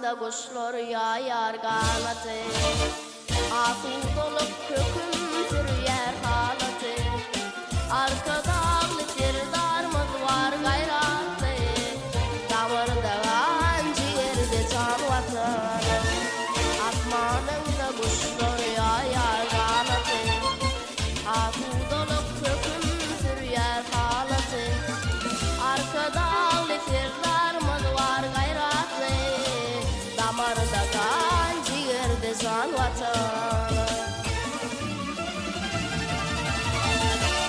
Samanda kuşlar yayar kanatı, Akıl dolup köküm sürüyer halatı. Arkada ağlı serdarmız var gayratı, Damarda gancı yerde can vatanım. Asmanında kuşlar yayar kanatı, Akıl dolup köküm sürüyer halatı. Arkada ağlı serdarmız var gayratı, Damarda gancı yerde can vatanım.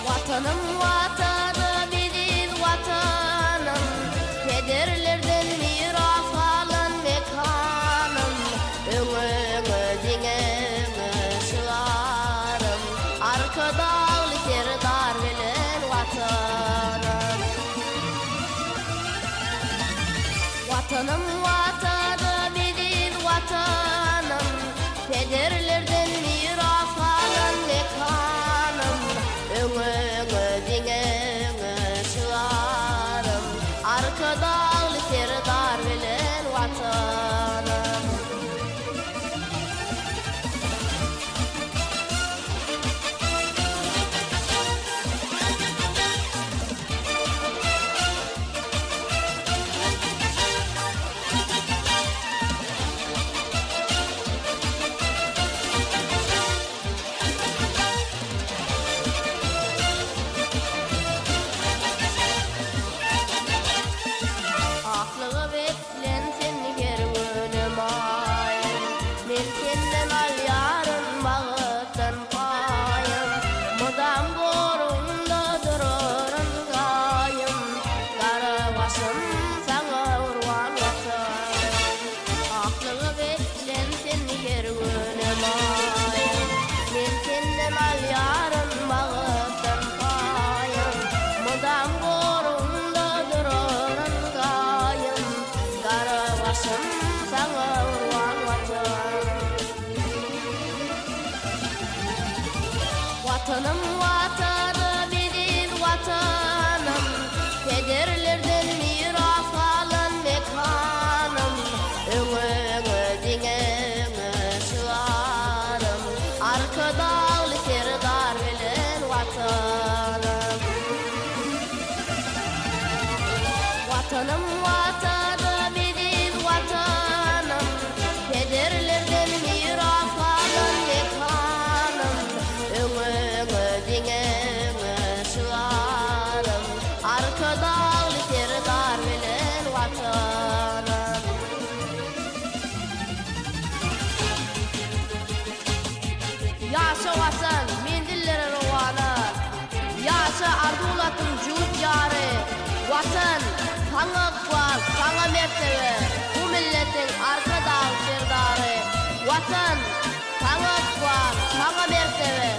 Vatanım vatanım bizim vatanım, kederlerden miras alan mekanım. Öňüňe diňeňe şıgarım, arkada ağlı serdar bilen vatanım. Vatanım vatanım bizim vatanım, kederlerden miras alan mekanım. Öňüňe diňeňe şıgarım, arkada ağlı serdar bilen vatanım. Aklıga beklen seni gergönüm ayım, men senden al yarın bağıttan payım. Mudam gorunda dururun gayım, Kara başım sana urwan vatanım. Aklıga beklen seni gergönüm ayım, men senden al yarın bağıttan payım. Mudam gorunda dururun gayım, Kara başım sana urwan vatanım. Vatanım vatanım bizim vatanım, kederlerden miras alan mekanım. Öňüňe diňeňe şıgarım, arkada ağlı serdar bilen vatanım. Vatanım vatanım bizim vatanım, kederlerden miras alan mekanım. Öňüňe diňeňe şıgarım, arkada ağlı serdar bilen vatanım. Yaşa vatan men dillere rowana, yaşa ardulatım juut ýary. Vatan saňa ykbal, saňa mertebe, bu milletin arka dağ serdary. Vatan saňa ykbal, saňa mertebe,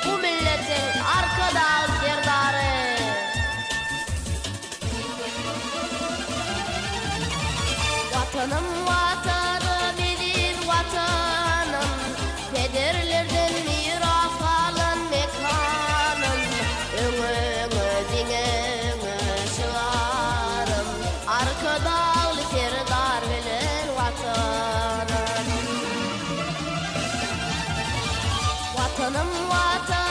bu milletin arka dağ serdary. Vatanım vatanım bizim vatanım, kederlerden miras alan mekanım. Öňüňe diňeňe şıgarım, arkada ağlı serdar bilen vatanım. Vatanım vatanım